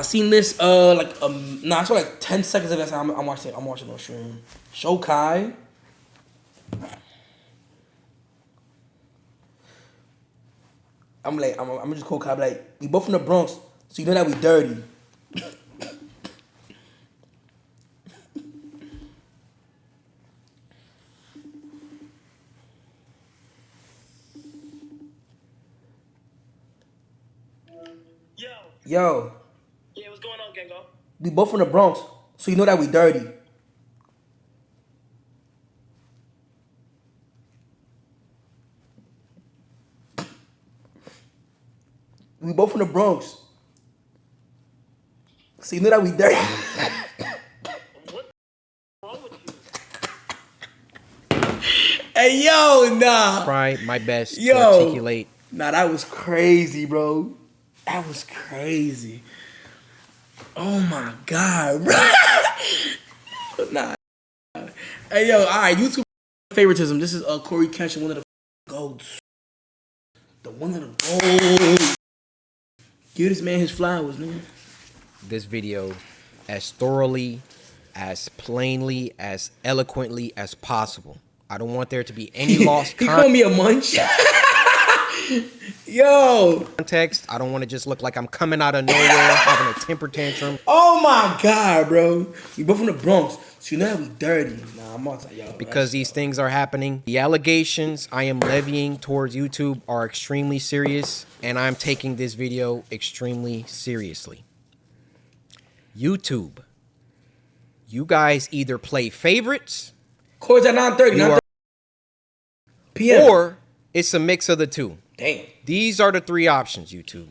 I seen this I saw like 10 seconds of this. I'm watching on stream. Show Kai. I'm just call Kai like, we both from the Bronx, so you know that we dirty. Yo. Yeah, what's going on, Gengo? We both from the Bronx, so you know that we dirty. We both from the Bronx, so you know that we dirty. What's wrong with you? Hey, yo, nah. Try my best to articulate. Nah, that was crazy, bro. That was crazy. Oh my God, bro. Nah. Hey, yo, all right, YouTube favoritism. This is Cory Kenshin, one of the goats. The one of the goats. Give this man his flowers, man. This video as thoroughly, as plainly, as eloquently as possible. I don't want there to be any lost He called me a munch. Yo. Context. I don't want to just look like I'm coming out of nowhere having a temper tantrum. Oh my God, bro. We both from the Bronx, so you know we dirty. Nah, I'm not y'all. Because these things are happening. The allegations I am levying towards YouTube are extremely serious, and I'm taking this video extremely seriously. YouTube, you guys either play favorites, Court's at 9:30 p.m. or it's a mix of the two. Damn. These are the three options, YouTube.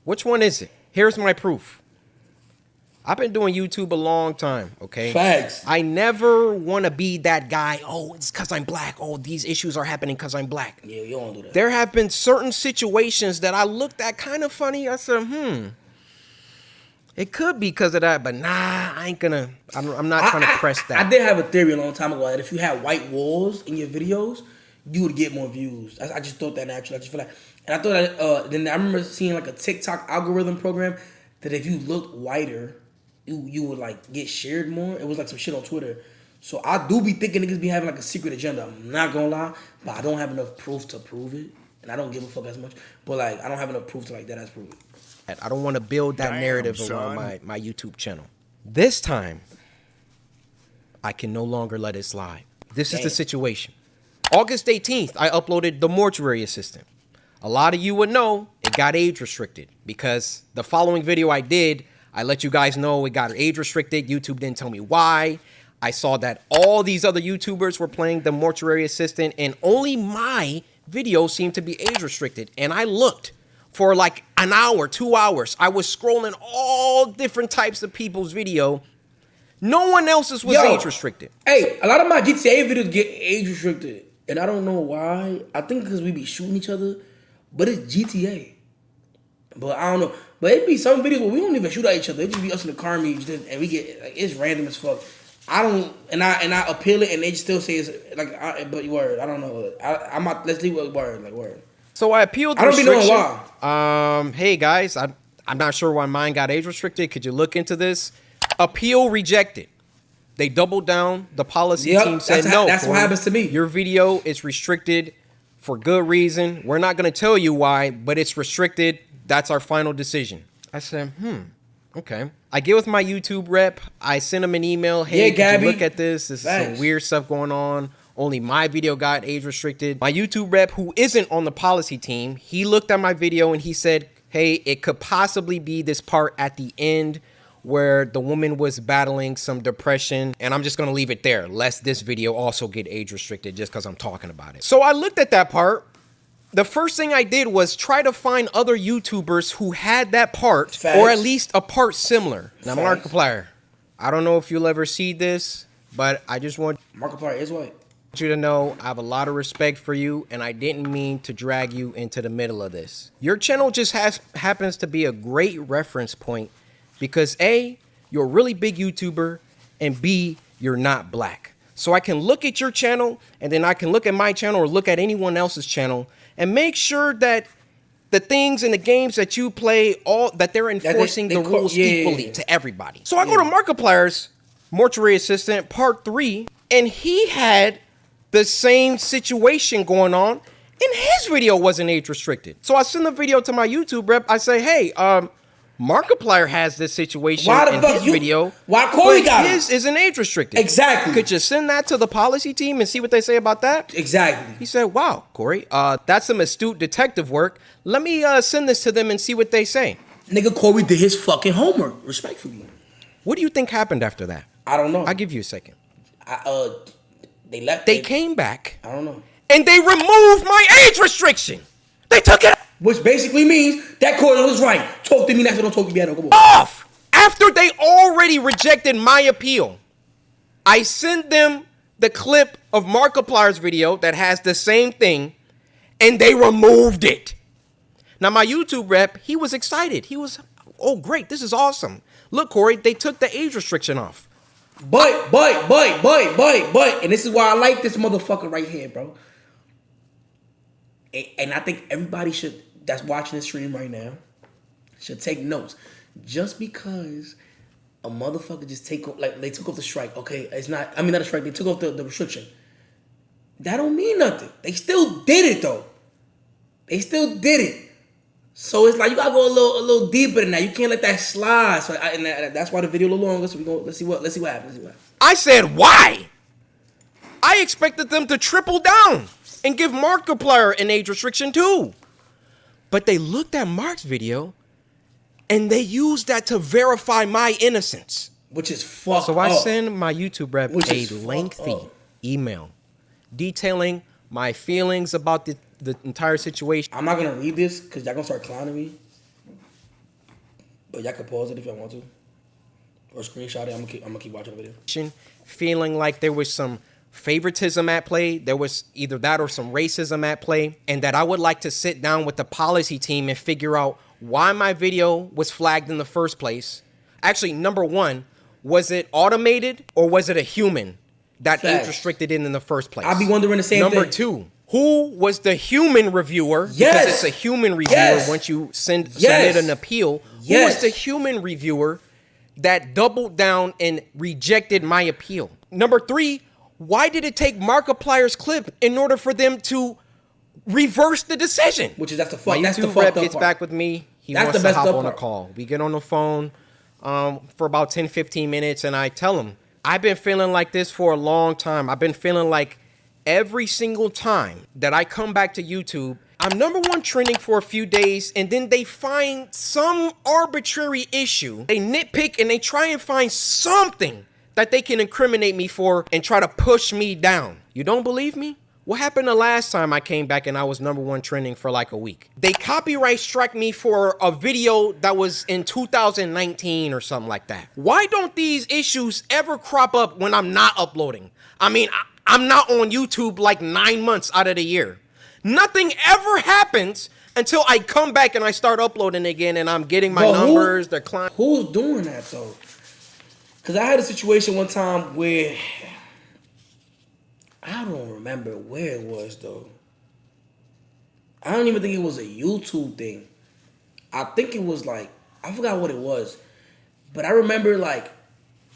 Which one is it? Here's my proof. I've been doing YouTube a long time, okay? Facts. I never want to be that guy, oh, it's because I'm black. Oh, these issues are happening because I'm black. Yeah, you don't do that. There have been certain situations that I looked at kind of funny. I said, it could be because of that, but nah, I ain't gonna, I'm not trying to press that. I did have a theory a long time ago that if you had white walls in your videos, you would get more views. I just thought that naturally. I just feel like, and I thought that, then I remember seeing like a TikTok algorithm program that if you looked whiter, you would like get shared more. It was like some shit on Twitter. So I do be thinking niggas be having like a secret agenda. I'm not gonna lie, but I don't have enough proof to prove it. And I don't give a fuck as much. But like, I don't have enough proof to like that as prove it. I don't want to build that narrative around my YouTube channel. This time, I can no longer let it slide. This is the situation. August 18th, I uploaded The Mortuary Assistant. A lot of you would know it got age restricted because the following video I did, I let you guys know it got age restricted. YouTube didn't tell me why. I saw that all these other YouTubers were playing The Mortuary Assistant and only my video seemed to be age restricted. And I looked for like an hour, 2 hours. I was scrolling all different types of people's video. No one else's was age restricted. Hey, a lot of my GTA videos get age restricted. And I don't know why. I think because we be shooting each other. But it's GTA. But I don't know. But it be some videos where we don't even shoot at each other. It just be us in the car and we get like it's random as fuck. I don't and I appeal it and they still say it's like but word. I don't know. I'm not, let's leave it word like word. So I appealed the restriction. I don't be knowing why. Hey guys, I'm not sure why mine got age restricted. Could you look into this? Appeal rejected. They doubled down. The policy team said no. That's what happens to me. Your video is restricted for good reason. We're not going to tell you why, but it's restricted. That's our final decision. I said, okay. I get with my YouTube rep. I send him an email. Hey, Gabby, look at this. This is some weird stuff going on. Only my video got age restricted. My YouTube rep, who isn't on the policy team, he looked at my video and he said, hey, it could possibly be this part at the end where the woman was battling some depression, and I'm just gonna leave it there, lest this video also get age restricted just because I'm talking about it. So I looked at that part. The first thing I did was try to find other YouTubers who had that part, or at least a part similar. Now, Markiplier, I don't know if you'll ever see this, but I just want Markiplier is white. You to know I have a lot of respect for you, and I didn't mean to drag you into the middle of this. Your channel just happens to be a great reference point because A, you're a really big YouTuber, and B, you're not black. So I can look at your channel, and then I can look at my channel or look at anyone else's channel and make sure that the things in the games that you play, all that they're enforcing the rules equally to everybody. So I go to Markiplier's Mortuary Assistant Part 3, and he had the same situation going on, and his video wasn't age restricted. So I send the video to my YouTube rep. I say, hey, Markiplier has this situation in his video. Why Cory got his isn't age restricted? Exactly. Could you send that to the policy team and see what they say about that? Exactly. He said, wow, Cory, that's some astute detective work. Let me send this to them and see what they say. Nigga, Cory did his fucking homework, respectfully. What do you think happened after that? I don't know. I'll give you a second. They left. They came back. I don't know. And they removed my age restriction. They took it which basically means that Cory was right. Talk to me next, don't talk to me. Come on. off. After they already rejected my appeal, I sent them the clip of Markiplier's video that has the same thing, and they removed it. Now, my YouTube rep, he was excited. He was, oh, great, this is awesome. Look, Cory, they took the age restriction off. But, and this is why I like this motherfucker right here, bro. And I think everybody that's watching this stream right now should take notes. Just because a motherfucker just they took off the strike, okay, it's not, not a strike, they took off the restriction. That don't mean nothing. They still did it, though. They still did it. So it's like you gotta go a little deeper than that. You can't let that slide. So that's why the video a little longer. So let's see what happens. I said, why? I expected them to triple down and give Markiplier an age restriction too. But they looked at Mark's video and they used that to verify my innocence. Which is fucked up. So I send my YouTube rep a lengthy email detailing my feelings about the entire situation. I'm not gonna read this because y'all gonna start clowning me. But y'all can pause it if y'all want to. Or screenshot it. I'm gonna keep watching the video. Feeling like there was some favoritism at play. There was either that or some racism at play. And that I would like to sit down with the policy team and figure out why my video was flagged in the first place. Actually, number one, was it automated or was it a human that age restricted it in the first place? I'll be wondering the same thing. Number two, who was the human reviewer? Yes. Because it's a human reviewer once you submit an appeal. Who was the human reviewer that doubled down and rejected my appeal? Number three, why did it take Markiplier's clip in order for them to reverse the decision? Which is that's the fuck. My that's YouTube the rep fucked gets up back part. with me. He That's wants the to best hop up on a part. call. We get on the phone for about 10, 15 minutes, and I tell him, I've been feeling like this for a long time. I've been feeling like every single time that I come back to YouTube, I'm number one trending for a few days, and then they find some arbitrary issue. They nitpick and they try and find something that they can incriminate me for and try to push me down. You don't believe me? What happened the last time I came back and I was number one trending for like a week? They copyright struck me for a video that was in 2019 or something like that. Why don't these issues ever crop up when I'm not uploading? I mean, I'm not on YouTube like 9 months out of the year. Nothing ever happens until I come back and I start uploading again and I'm getting my numbers, they're climbing. Who's doing that though? Because I had a situation one time where, I don't remember where it was though. I don't even think it was a YouTube thing. I think it was like, I forgot what it was. But I remember like,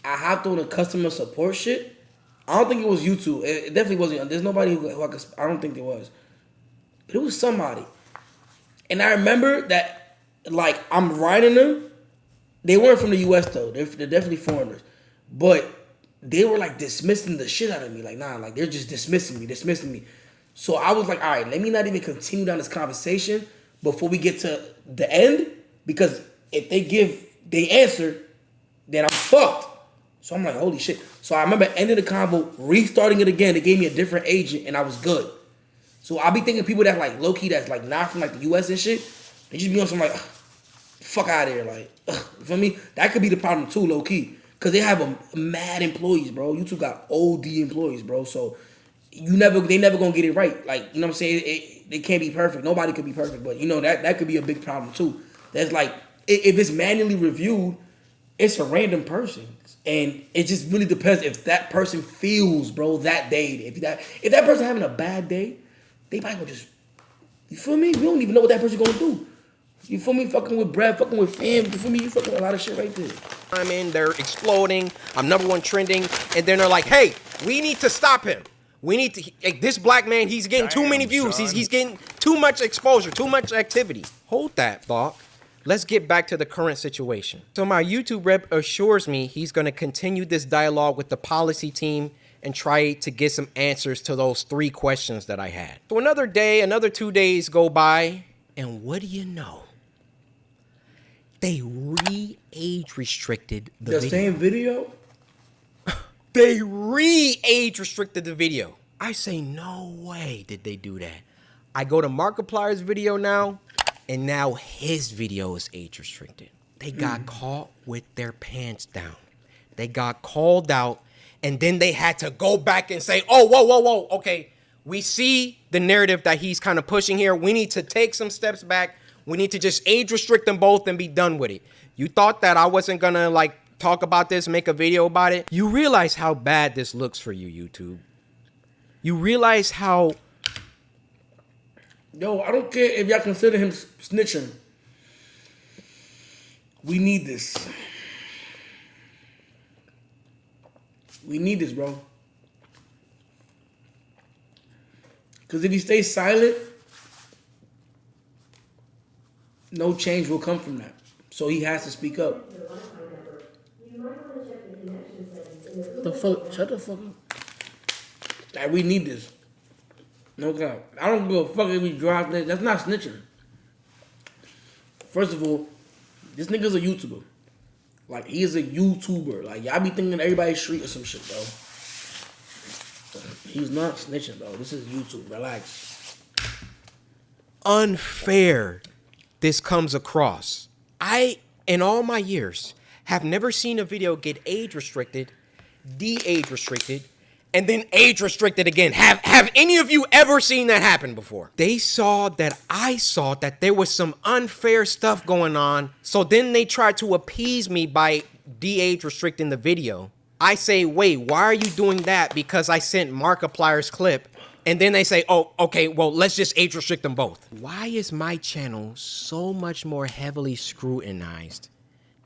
I hopped on a customer support shit. I don't think it was YouTube. It definitely wasn't. There's nobody who I don't think there was. But it was somebody. And I remember that, like, I'm writing them. They weren't from the U.S. though. They're definitely foreigners. But they were like dismissing the shit out of me. Like, nah, like they're just dismissing me. So I was like, all right, let me not even continue down this conversation before we get to the end. Because if they give the answer, then I'm fucked. So I'm like, holy shit. So I remember ending the convo, restarting it again. They gave me a different agent and I was good. So I be thinking people that like low key that's like not from like the US and shit, they just be on some like, fuck out of here. Like, you feel me? That could be the problem too, low key. Cause they have a mad employees, bro. YouTube got OD employees, bro. So they never gonna get it right. Like, you know what I'm saying? They can't be perfect. Nobody could be perfect, but you know, that could be a big problem too. That's like, if it's manually reviewed, it's a random person. And it just really depends if that person feels, bro, that day. If that person having a bad day, they might go just, You feel me? We don't even know what that person gonna do. You feel me? Fucking with Brad, fucking with fam. You feel me? You fucking with a lot of shit right there. I'm in, they're exploding. I'm #1 trending. And then they're like, hey, we need to stop him. We need to, this black man, he's getting too many views. He's getting too much exposure, too much activity. Hold that thought. Let's get back to the current situation. So my YouTube rep assures me he's going to continue this dialogue with the policy team and try to get some answers to those 3 questions that I had. So another day, another 2 days go by, and what do you know? They re-age restricted the video. Same video? They re-age restricted the video. I say, no way did they do that. I go to Markiplier's video now, and now his video is age restricted. They got caught with their pants down. They got called out, and then they had to go back and say, oh, whoa, okay. We see the narrative that he's kind of pushing here. We need to take some steps back. We need to just age restrict them both and be done with it. You thought that I wasn't gonna like talk about this, make a video about it? You realize how bad this looks for you, YouTube. You realize how... Yo, I don't care if y'all consider him snitching. We need this. We need this, bro. Because if he stays silent, no change will come from that. So he has to speak up. The fuck? Shut the fuck up. Like, we need this. No cap. I don't give a fuck if we drive this. That's not snitching. First of all, this nigga's a YouTuber. Like, he is a YouTuber. Like, y'all be thinking everybody's street or some shit, bro. He's not snitching, bro. This is YouTube. Relax. Unfair this comes across. I, in all my years, have never seen a video get age restricted, de-age restricted, and then age restricted again. Have any of you ever seen that happen before? They saw that I saw that there was some unfair stuff going on, so then they tried to appease me by de-age restricting the video. I say, wait, why are you doing that? Because I sent Markiplier's clip. And then they say, oh, okay, well, let's just age restrict them both. Why is my channel so much more heavily scrutinized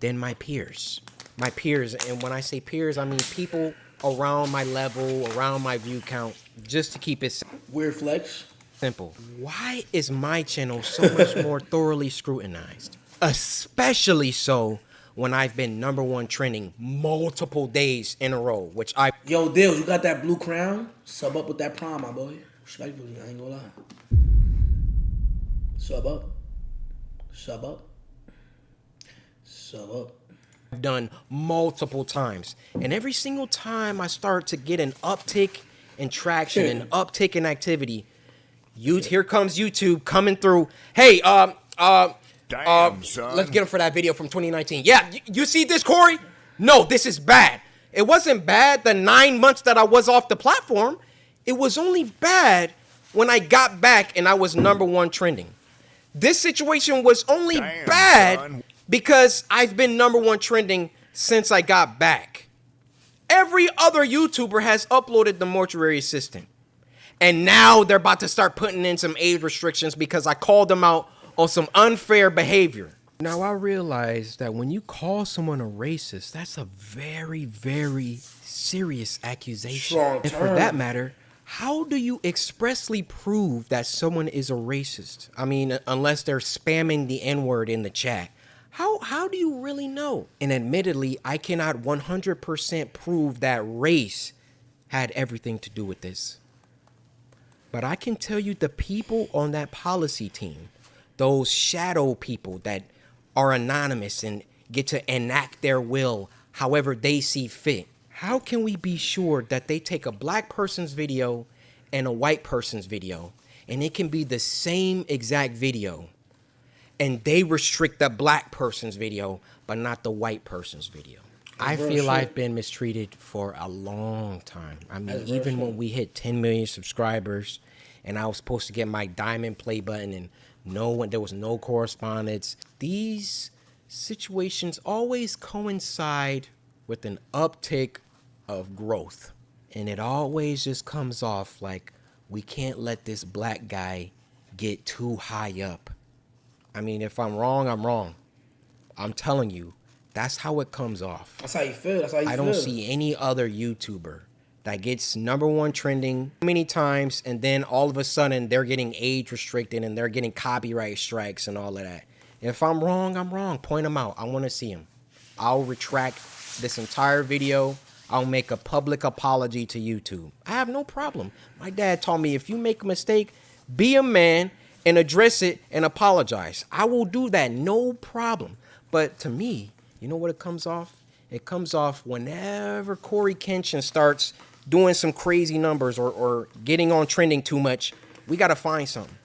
than my peers? My peers, and when I say peers, I mean people around my level, around my view count, just to keep it Weird flex. simple. Why is my channel so much more thoroughly scrutinized? Especially so when I've been #1 trending multiple days in a row, which I... Yo, Dale, you got that blue crown? Sub up with that prime, my boy. Respectfully, I ain't gonna lie. Sub up. Sub up. Sub up. done multiple times. And every single time I start to get an uptick in traction, an uptick in activity, here comes YouTube coming through. Hey, Damn, son. let's get him for that video from 2019. Yeah, you see this, Cory? No, this is bad. It wasn't bad the 9 months that I was off the platform. It was only bad when I got back and I was #1 trending. This situation was only bad son. because I've been #1 trending since I got back. Every other YouTuber has uploaded the mortuary assistant. And now they're about to start putting in some age restrictions because I called them out on some unfair behavior. Now I realize that when you call someone a racist, that's a very, very serious accusation. Strong And for term. that matter, how do you expressly prove that someone is a racist? I mean, unless they're spamming the N-word in the chat. How do you really know? And admittedly, I cannot 100% prove that race had everything to do with this. But I can tell you the people on that policy team, those shadow people that are anonymous and get to enact their will however they see fit. How can we be sure that they take a black person's video and a white person's video and it can be the same exact video and they restrict the black person's video but not the white person's video? I feel I've been mistreated for a long time. I mean, even when we hit 10 million subscribers and I was supposed to get my diamond play button and there was no correspondence. These situations always coincide with an uptick of growth. And it always just comes off like we can't let this black guy get too high up. I mean, if I'm wrong, I'm wrong. I'm telling you, that's how it comes off. That's how you feel. That's how you feel. I don't see any other YouTuber that gets #1 trending many times, and then all of a sudden they're getting age restricted and they're getting copyright strikes and all of that. If I'm wrong, I'm wrong. Point them out. I want to see them. I'll retract this entire video. I'll make a public apology to YouTube. I have no problem. My dad taught me if you make a mistake, be a man and address it and apologize. I will do that, no problem. But to me, you know what it comes off? It comes off whenever Cory Kenshin starts doing some crazy numbers or getting on trending too much. We got to find something.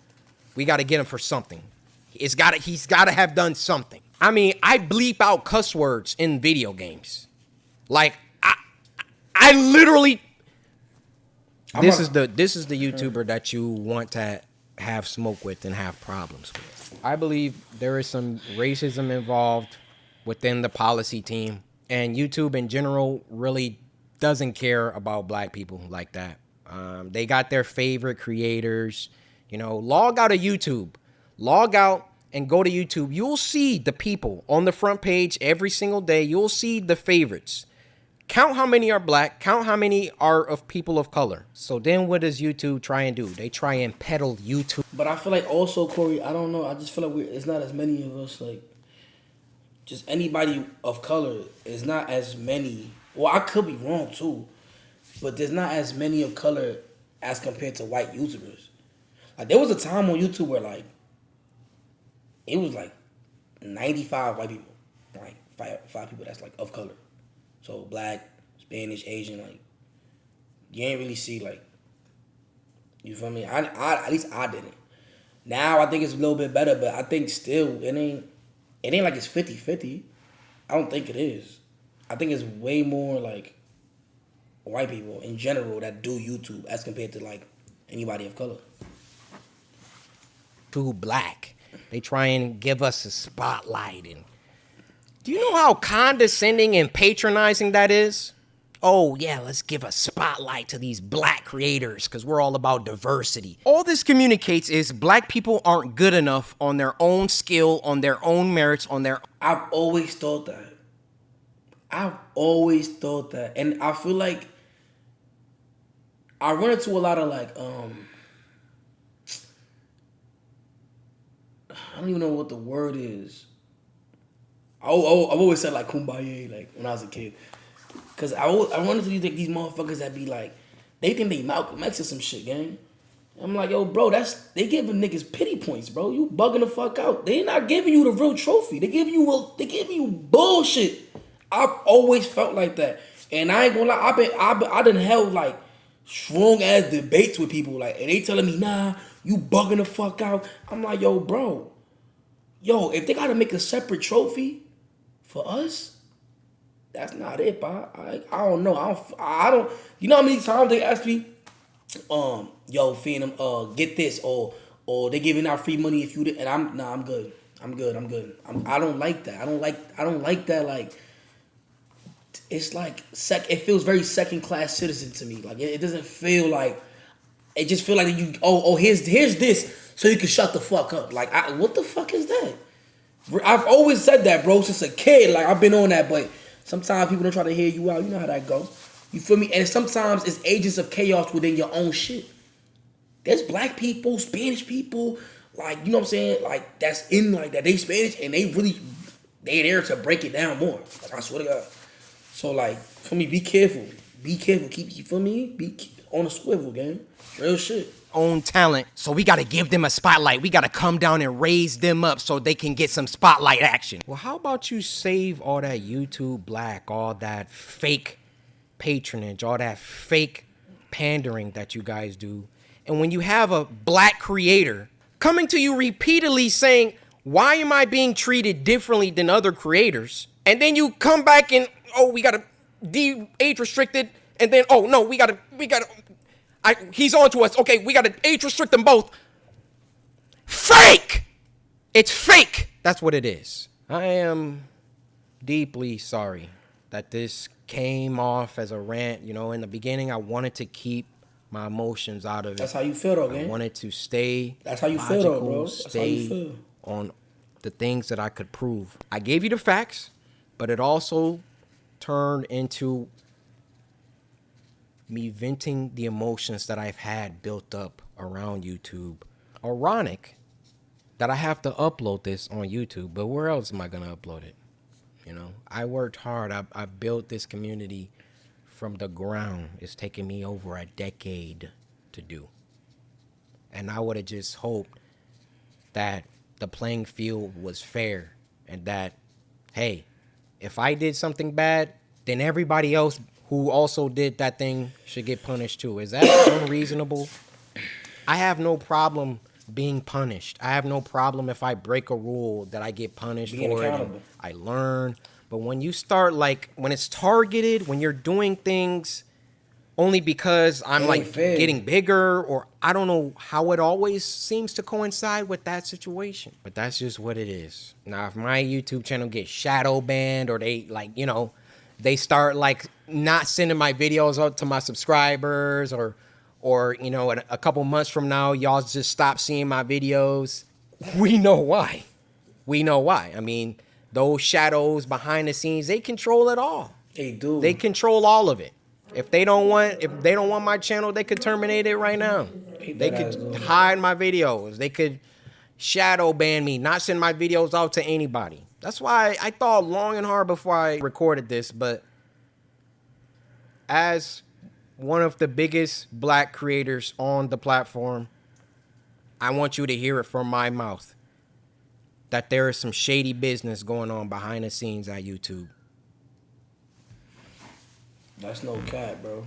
We got to get him for something. He's got to have done something. I mean, I bleep out cuss words in video games. Like, I literally. This is the YouTuber that you want to have smoke with and have problems with. I believe there is some racism involved within the policy team, and YouTube in general really doesn't care about black people like that. They got their favorite creators. You know, log out of YouTube. Log out and go to YouTube. You'll see the people on the front page every single day. You'll see the favorites. Count how many are black. Count how many are of people of color. So then what does YouTube try and do? They try and peddle YouTube. But I feel like also, Cory, I don't know. I just feel like it's not as many of us. Like, just anybody of color is not as many. Well, I could be wrong too. But there's not as many of color as compared to white YouTubers. Like, there was a time on YouTube where, like, it was like 95 white people. Like, five people that's, like, of color. So black, Spanish, Asian, like, you ain't really see, like, you feel me? I at least I didn't. Now I think it's a little bit better, but I think still it ain't like it's 50-50. I don't think it is. I think it's way more like white people in general that do YouTube as compared to like anybody of color. Too black. They try and give us a spotlight. And do you know how condescending and patronizing that is? Oh, yeah, let's give a spotlight to these black creators because we're all about diversity. All this communicates is black people aren't good enough on their own skill, on their own merits, on their... I've always thought that. And I feel like I run into a lot of like, I don't even know what the word is. I've always said like kumbaya, like when I was a kid. Cause I wanted to these motherfuckers that be like, they think they Malcolm X or some shit, gang. I'm like, yo, bro, they giving niggas pity points, bro. You bugging the fuck out. They not giving you the real trophy. They giving you bullshit. I've always felt like that, and I ain't gonna lie. I done held like strong ass debates with people, like, and they telling me, nah, you bugging the fuck out. I'm like, yo, bro, if they gotta make a separate trophy for us, that's not it, bro. I don't know. I don't. You know how many times they ask me, yo, Fanum, get this, or they giving out free money if you did, and I'm good. I'm good. I don't like that. I don't like that. Like, it's like it feels very second class citizen to me. Like it doesn't feel like. It just feel like you. Here's this, so you can shut the fuck up. Like, what the fuck is that? I've always said that, bro, since a kid. Like, I've been on that, but sometimes people don't try to hear you out. You know how that go. You feel me? And sometimes it's agents of chaos within your own shit. There's black people, Spanish people, like, you know what I'm saying? Like, that's in, like, that they Spanish, and they there to break it down more. Like, I swear to God. So, like, for me, be careful. Keep, you feel me? Be on a swivel, gang. Real shit. Own talent. So we got to give them a spotlight. We got to come down and raise them up so they can get some spotlight action. Well, how about you save all that YouTube black, all that fake patronage, all that fake pandering that you guys do. And when you have a black creator coming to you repeatedly saying, why am I being treated differently than other creators? And then you come back and, we got to age restricted. And then, no, we got to, he's on to us. Okay, we got to age restrict them both. Fake! It's fake. That's what it is. I am deeply sorry that this came off as a rant. You know, in the beginning, I wanted to keep my emotions out of it. That's how you feel, though, I man. wanted to stay. That's how you feel, though, bro. That's how you feel. On the things that I could prove. I gave you the facts, but it also turned into me venting the emotions that I've had built up around YouTube. Ironic that I have to upload this on YouTube, but where else am I going to upload it? You know, I worked hard. I built this community from the ground. It's taken me over a decade to do. And I would have just hoped that the playing field was fair and that, hey, if I did something bad, then everybody else who also did that thing should get punished too. Is that unreasonable? I have no problem being punished. I have no problem if I break a rule that I get punished Being for accountable. it. I learn. But when you start, like, when it's targeted, when you're doing things only because I'm like fair. getting bigger, or I don't know how it always seems to coincide with that situation. But that's just what it is. Now, if my YouTube channel gets shadow banned, or they, like, you know, they start like not sending my videos out to my subscribers, or you know, a couple months from now, y'all just stop seeing my videos, we know why. We know why. I mean, those shadows behind the scenes, they control it all. They do. They control all of it. If they don't want my channel, they could terminate it right now. They could hide my videos. They could shadow ban me, not send my videos out to anybody. That's why I thought long and hard before I recorded this. But as one of the biggest black creators on the platform, I want you to hear it from my mouth that there is some shady business going on behind the scenes at YouTube. That's no cap, bro.